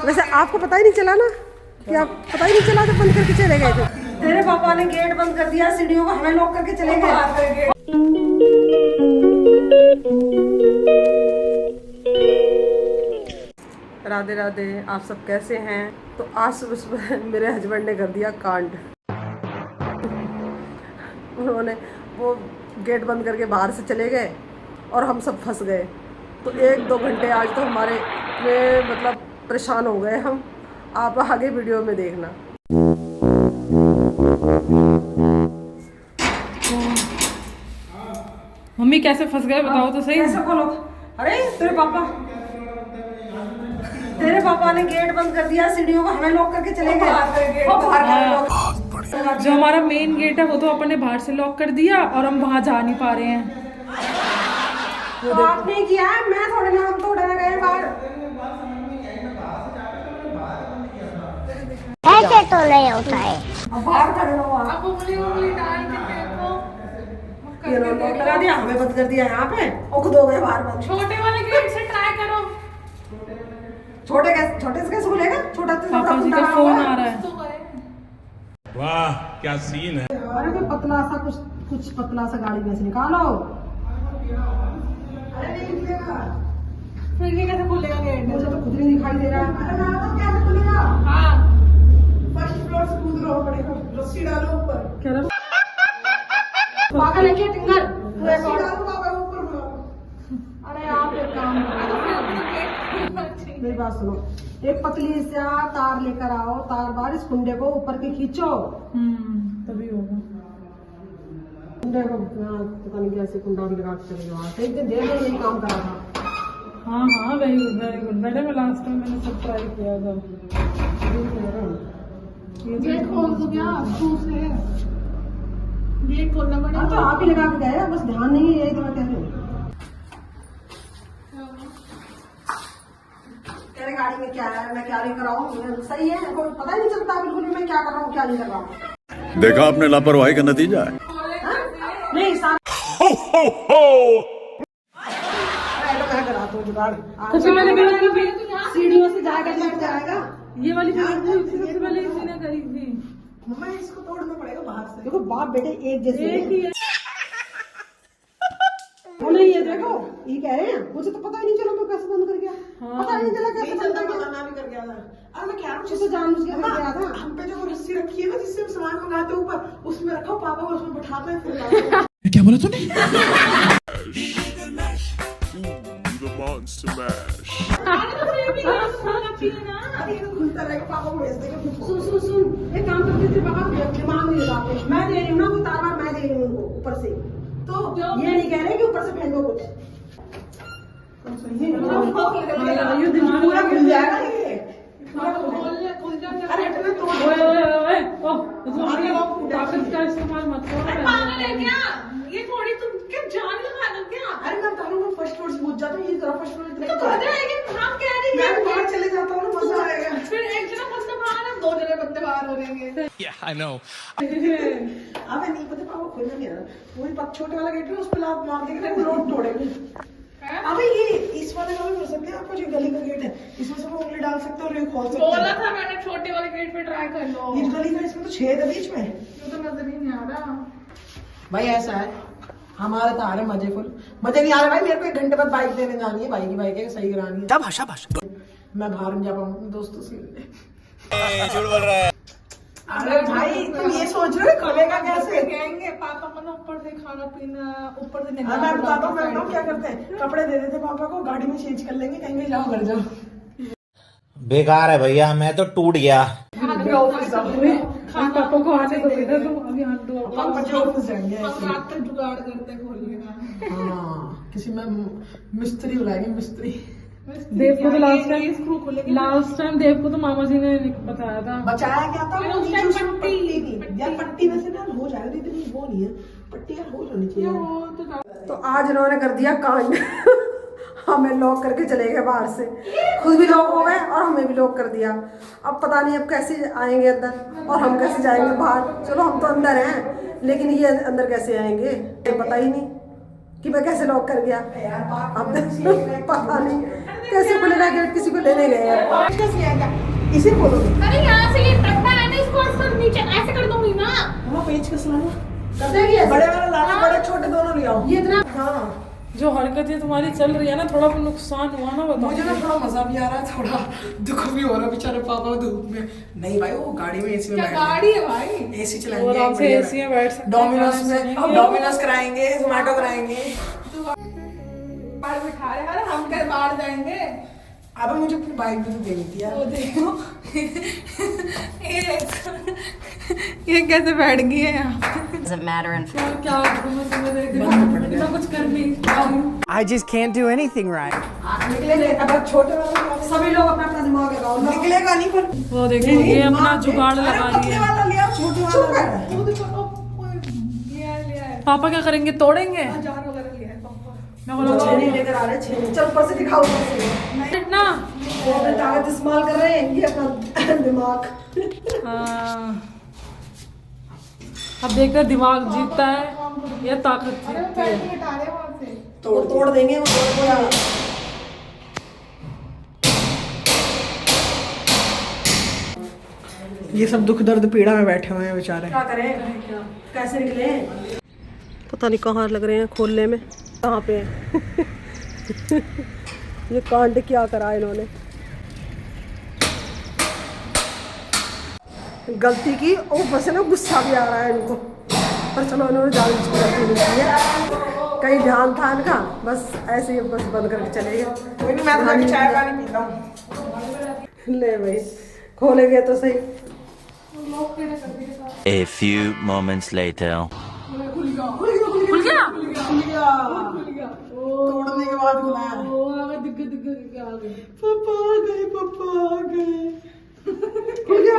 वैसे आपको पता ही नहीं चला ना कि आप पता ही नहीं चला जब बंद करके चले गए थे। तेरे पापा ने गेट बंद कर दिया, सीढ़ियों को हमें लॉक करके चले गए। राधे राधे, आप सब कैसे हैं? तो आज सुबह सुबह मेरे हस्बैंड ने कर दिया कांड। उन्होंने वो गेट बंद करके बाहर से चले गए और हम सब फंस गए। तो 1-2 घंटे आज तो हमारे में मतलब परेशान हो गए हम। आप आगे वीडियो में देखना। मम्मी कैसे फंस गए बताओ तो सही। कैसे खोलो? अरे तेरे पापा ने गेट बंद कर दिया, सीढ़ियों को हमें लॉक करके चले गए। जो हमारा मेन गेट है वो तो अपन ने बाहर से लॉक कर दिया और हम वहाँ जा नहीं पा रहे हैं। तो आपने किया है, मैं थोड़े ना, हम थोड़े ना गए बाहर। ऐसे तो नहीं होता है। अब बाहर खड़े रहो आप। उंगली डाल के देखो। ये लॉक लगा दिया, हमें बंद कर दिया यहाँ पे, और खुद हो गए बाहर बंद। छोटे वाले गेट से ट्राई करो। छोटे से कैसे खुलेगा? छोटा तो पापा जी का फोन आ रहा है। वाह क्या सीन है। अरे कोई पतला सा कुछ पतला सा गाड़ी में से निकालो। अरे नहीं खुलेगा। फिर ये कैसे खुलेगा गेट? मुझे तो खुद नहीं दिखाई दे रहा है। अरे मैं कैसे खुलेगा? हाँ फर्स्ट फ्लोर से कूद रहा पड़ेगा, रस्सी डालो ऊपर। क्या रहा? पागल है क्या टिंगर? रस्सी डालो बाबा ऊपर। अरे आप एक काम मेरी बात सुनो, एक पतली सा तार लेकर आओ, तार बार इस कुंडे को ऊपर के खींचो। तभी होगा। कुंडे को पता नहीं कैसे कुंडा भी लगा के चले जाओ। एक दिन देर में यही काम करा था। हाँ very good madam. Last time मैंने सब ट्राई किया था। गेट खोल दो क्या? गेट खोलना पड़ेगा। हाँ तो आप ही लगा के गए, बस ध्यान नहीं है, यही तो मैं कह रही हूँ। तेरे गाड़ी में क्या है, मैं क्या नहीं कर रहा हूँ, सही है, कोई पता ही नहीं चलता बिल्कुल मैं क्या कर रहा हूँ क्या नहीं कर रहा हूँ। देखा आपने लापरवाही का नतीजा है। नहीं सारा सीढ़ियों से जाएगा, लेट जाएगा। ये वाली सबसे पहले इसी ने करी थी। मम्मा इसको तोड़ना पड़ेगा बाहर से। देखो बाप बेटे एक जैसे एक ही है। नहीं ये देखो, ये कह रहे हैं मुझे तो पता ही नहीं चला मैं कैसे बंद कर गया। पता ही नहीं चला कैसे बंद कर गया। मैं भी कर गया था। अरे मैं क्या कुछ जानबूझ के कर गया था। हम पे जो वो रस्सी रखी है ना जिससे हम सामान मंगाते ऊपर, उसमें रखो, पापा को उसमें बैठाते हैं फिर। क्या बोला तूने? खुलता रहेगा, पापा को भेज देंगे। सुन एक काम करते थे, पापा दिमाग नहीं लगाते, मैं दे रही हूँ ना वो तार बार, मैं दे रही हूँ उनको ऊपर से। तो ये नहीं कह रहे कि ऊपर से फेंको कुछ। ये दिमाग पूरा खुल जाएगा ये। अरे इतना तो ताकत का इस्तेमाल मत करो। पागल है क्या? ये थोड़ी तुम क्या जान लगा दो क्या? अरे मैं बता रही हूँ फर्स्ट फ्लोर से पूछ जाता हूँ, ये तरफ फर्स्ट फ्लोर तो मजा आएगी। हम कह रही मैं हैं बाहर चले जाता हूँ ना, मजा आएगा। फिर एक जना बंदा बाहर है, 2 जने बंदे बाहर हो जाएंगे। I know. अबे नहीं पता पापा खोलना नहीं आ रहा। वही छोटे वाला गेट है उस पर लात मार देंगे तो लोग तोड़ेंगे। अबे ये इस वाले का भी कर सकते हैं, आपको जो गली का गेट है इसमें से वो उंगली डाल सकते हैं और ये खोल सकते बोला हैं। था मैंने छोटे वाले गेट पे ट्राई कर लो। इस गली का इसमें तो छेद है बीच में। ये तो नजर ही नहीं आ रहा। भाई ऐसा है, हमारे तो आ रहे मजे फुल। मजे नहीं आ रहे भाई, मेरे को 1 घंटे बाद बाइक देने जानी है, बाइक है सही करानी है। भाषा मैं बाहर नहीं जा पाऊंगा अपने दोस्तों से। झूठ बोल रहा है। अरे भाई तुम ये सोच रहे हो खुलेगा कैसे? कहेंगे पापा मना ऊपर से खाना पीना, ऊपर से मैं बताता हूँ, मैं बताऊँ क्या करते हैं, कपड़े दे देते पापा को, गाड़ी में चेंज कर लेंगे, कहेंगे जाओ घर जाओ। बेकार है भैया, मैं तो टूट गया। पापा को आने दो इधर, तुम अभी हाथ दो। हम ऑफिस जाएंगे हम ऐसे। रात तक जुगाड़ करते खोलने का। हाँ किसी में मिस्त्री बुलाएंगे, मिस्त्री। देव को तो लास्ट टाइम देव को तो मामा जी ने बताया था। बचाया क्या था? फिर वो उस नीचे टाइम उसमें पट्टी नहीं यार, पट्टी वैसे ना हो जाएगा, इतनी वो नहीं है, पट्टी यार हो जानी चाहिए। तो आज इन्होंने कर दिया कांड। हमें लॉक करके चले गए बाहर से, खुद भी लॉक हो गए और हमें भी लॉक कर दिया। अब पता नहीं अब कैसे आएंगे अंदर और हम कैसे जाएंगे बाहर। चलो हम तो अंदर हैं, लेकिन ये अंदर कैसे आएंगे ये पता ही नहीं कि मैं कैसे लॉक कर गया। अब पता नहीं कैसे खुलेगा गेट, किसी को लेने गए हैं। इसे खोलोगे? अरे यहाँ से ये टप्पा है ना, इसको और नीचे ऐसे कर दूंगी ना। वो पेच कस लाना कर देगी ऐसे? बड़े वाला लाना, बड़े छोटे दोनों ले आओ। ये इतना हाँ जो हरकतें तुम्हारी चल रही है ना, थोड़ा भी नुकसान हुआ ना बताओ। मुझे ना थोड़ा मजा भी आ रहा है, थोड़ा दुख भी हो रहा है बेचारे पापा धूप में। नहीं भाई वो गाड़ी में एसी में क्या बैठ गाड़ी है भाई? एसी वो चलाएंगे, आराम से एसी में बैठ सकते हैं, डोमिनोज गाने में सुनेंगे। डोमिनोज कराएंगे, जोमेटो कराएंगे। बाहर बिठा रहे, अरे हम क्या बाहर जाएंगे? अब मुझे अपनी बाइक भी तो देनी थी यार। वो देखो ये कैसे बैठ गई है यहाँ पे? Doesn't matter in क्या मैं तुम्हें देख इतना कुछ कर नहीं पाऊँ। I just can't do anything right. निकलेंगे अब छोटे वाले सभी लोग अपना अपना दिमाग लगाओ, निकलेगा नहीं पर वो देखो ये अपना जुगाड़ लगा रही है। वाला लिया छोटे वाला वो देखो, लिया है पापा क्या करेंगे, तोड़ेंगे? जार वगैरह लिया है पापा। मैं बोला छेनी लेकर आ रहे हैं, छेनी चल ऊपर से दिखाओ, ऊपर से ना। वो अपने ताकत इस्तेमाल कर रहे हैं, ये अपना दिमाग। हाँ। अब देखते हैं दिमाग जीतता है या ताकत जीतती है। हटा रहे वहाँ से। तोड़ देंगे वो पूरा। ये सब दुख दर्द पीड़ा में बैठे हुए हैं बेचारे। क्या करें, कैसे निकले? पता नहीं कहाँ लग रहे हैं खोलने में, कहाँ पे ये कांड क्या करा इन्होंने, गलती की और ऊपर से ना गुस्सा भी आ रहा है इनको। पर चलो इन्होंने ज़्यादा इसको गलती नहीं की है, कहीं ध्यान था इनका, बस ऐसे ही बस बंद करके चले गए। मैं तो चाय पानी पीता हूँ। ले भाई खोलेंगे तो सही। A few moments later. खुल गया? तोड़ने के बाद खुला है। पापा आ गए, पापा आ गए। खुल गया।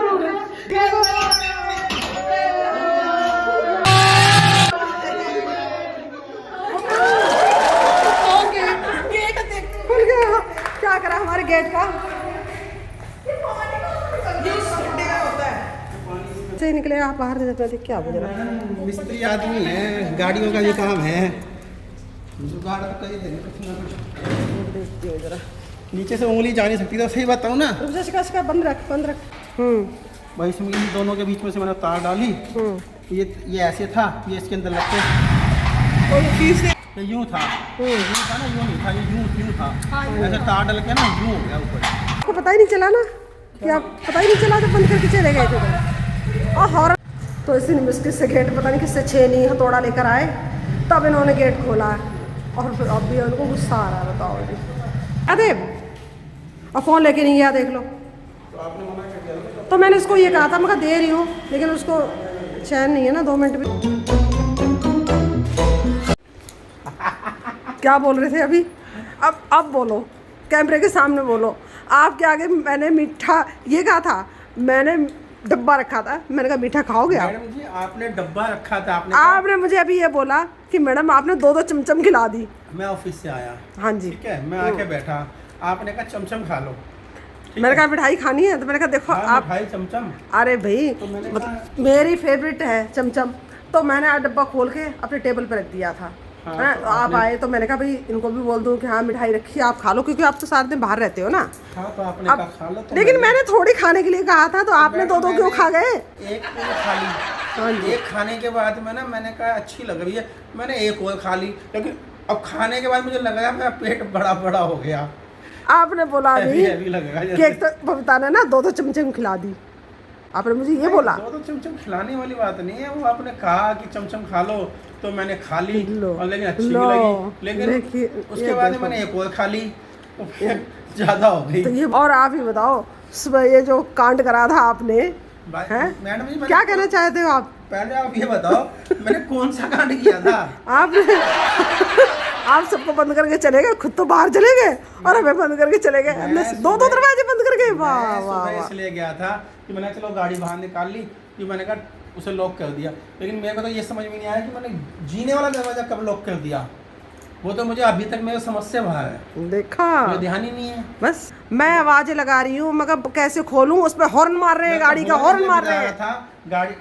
क्या करा हमारे गेट का? से निकले आप बाहर से देख क्या हो रहा है? मिस्त्री आदमी है, गाड़ियों का भी काम है, जुगाड़ तो कहीं देने कुछ ना कुछ। देखती हूँ जरा, नीचे से उंगली जा नहीं सकती, तो सही बताऊँ ना। रुक जा, इसका बंद रख, बंद रख। भाई इसमें इन दोनों के बीच में से मैंने तार डाली, ये ऐसे था, ये इसके अंदर लगते ये यूँ था, यूँ था ना, यूँ नहीं था, ये यूँ था, ऐसे तार डाल के ना यूँ हो गया ऊपर। आपको पता ही नहीं चला ना कि आप पता ही नहीं चला तो बंद करके चले गए थे। और तो इसी मुश्किल से गेट पता नहीं किससे छेनी हथौड़ा लेकर आए, तब इन्होंने गेट खोला और फिर अब भी उनको गुस्सा आ रहा है। बताओ जी अरे और फ़ोन लेके नहीं गया, देख लो। तो मैंने उसको ये कहा था, मैं दे रही हूँ, लेकिन उसको चैन नहीं है ना 2 मिनट भी। क्या बोल रहे थे अभी? अब बोलो, कैमरे के सामने बोलो। आपके आगे मैंने मीठा ये कहा था, मैंने डब्बा रखा था, मैंने कहा मीठा खाओगे आप? मैडम जी आपने डब्बा रखा था, आपने मुझे अभी ये बोला कि मैडम आपने 2-2 चमचम खिला दी। मैं ऑफिस से आया, हाँ जी, ठीक है, मैं आके बैठा, आपने कहा चमचम खा लो। मैंने कहा मिठाई खानी है, तो मैंने कहा देखो आप, भाई चमचम। अरे भाई तो मैंने मतलब मेरी फेवरेट है चमचम, तो मैंने डब्बा खोल के अपने टेबल पर रख दिया था। हाँ, तो आप आए तो मैंने कहा भाई इनको भी बोल दूं कि हाँ मिठाई रखी आप खा लो, क्योंकि आप तो सारे दिन बाहर रहते हो ना। हाँ, तो आपने कहा खा लो, तो लेकिन मैंने थोड़ी खाने के लिए कहा था, तो आपने 2-2 क्यों खा गए? एक खा ली, एक खाने के बाद मैंने कहा अच्छी लग रही है, मैंने एक और खा ली, लेकिन अब खाने के बाद मुझे लगा मेरा पेट बड़ा बड़ा हो गया। आपने बोला नहीं लगेगा केक तो बताना ना 2-2 चमचम खिला दी, आपने मुझे ये बोला। 2-2 चमचम खिलाने वाली बात नहीं है, वो आपने कहा कि चमचम खा लो, तो मैंने खा ली और लेकिन अच्छी भी लगी, लेकिन उसके बाद मैंने एक और खा ली, तो फिर ज्यादा हो गई। तो ये और आप ही बताओ, सुबह ये जो कांड करा था आपने, मैडम जी क्या कहना चाहते हो आप? पहले आप ये बताओ मैंने कौन सा कांड किया था? आपने आप सबको बंद करके चले गए, खुद तो बाहर चले गए और हमें बंद करके चले गए, हमने 2-2 दरवाजे बंद करके। वाह वाह, इसलिए गया था कि मैंने चलो गाड़ी बाहर निकाल ली, कि मैंने कहा उसे लॉक कर दिया, लेकिन मेरे को तो ये समझ में नहीं आया कि मैंने जीने वाला दरवाजा कब लॉक कर दिया। वो तो मुझे अभी तक मेरे समझ से बाहर है, देखा मुझे ध्यान ही नहीं है। बस मैं आवाजें लगा रही हूँ, मगर कैसे खोलूं, उस पे हॉर्न मार रहे हैं, गाड़ी का हॉर्न मार रहे हैं। था गाड़ी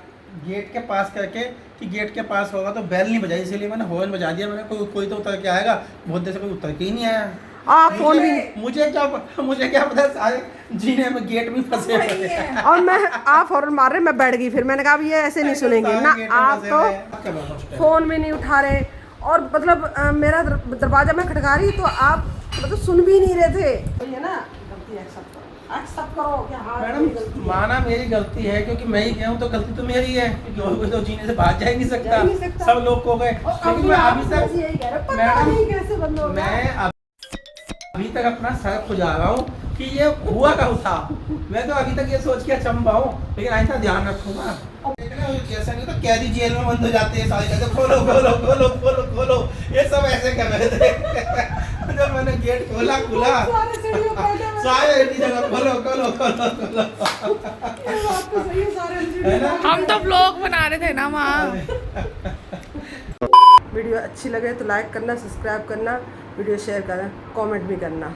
गेट के पास करके कि गेट के पास होगा तो बेल नहीं बजाई, इसीलिए मैंने हॉर्न बजा दिया। मैंने कोई तो उतर के आएगा, बहुत देर से कोई उतर के ही नहीं आया। आप फोन भी नहीं, मुझे क्या पता सारे जीने में गेट में फंसे हुए हैं। और मैं आप फौरन मार रहे, मैं बैठ गई। फिर मैंने कहा अब ये ऐसे नहीं सुनेंगे ना, आप तो फोन भी नहीं उठा रहे और मतलब मेरा दरवाजा में खटका रही तो आप मतलब सुन भी नहीं रहे थे। ये ना गलती एक्सेप्ट करो कि हाँ मैडम माना मेरी गलती है, क्योंकि मैं ही गया हूँ तो गलती तो मेरी है, क्योंकि और कोई तो जीने से भाग जा ही नहीं सकता। सब लोग को गए, लेकिन मैं अभी तक मैडम मैं अभी तक अपना सर खुजा रहा हूँ कि ये हुआ कब था। मैं तो अभी तक ये सोच के अचंभा हूँ, लेकिन ऐसा ध्यान रखूंगा। जैसा नहीं तो कैदी जेल में बंद हो जाते हैं सारे, कहते खोलो खोलो खोलो खोलो खोलो, ये सब ऐसे कर रहे थे। जब मैंने गेट खोला सारे एक ही जगह खोलो खोलो खोलो खोलो। है ना? हम तो ब्लॉग बना रहे थे ना वहाँ। वीडियो अच्छी लगे तो लाइक करना, सब्सक्राइब करना, वीडियो शेयर करना, कमेंट भी करना।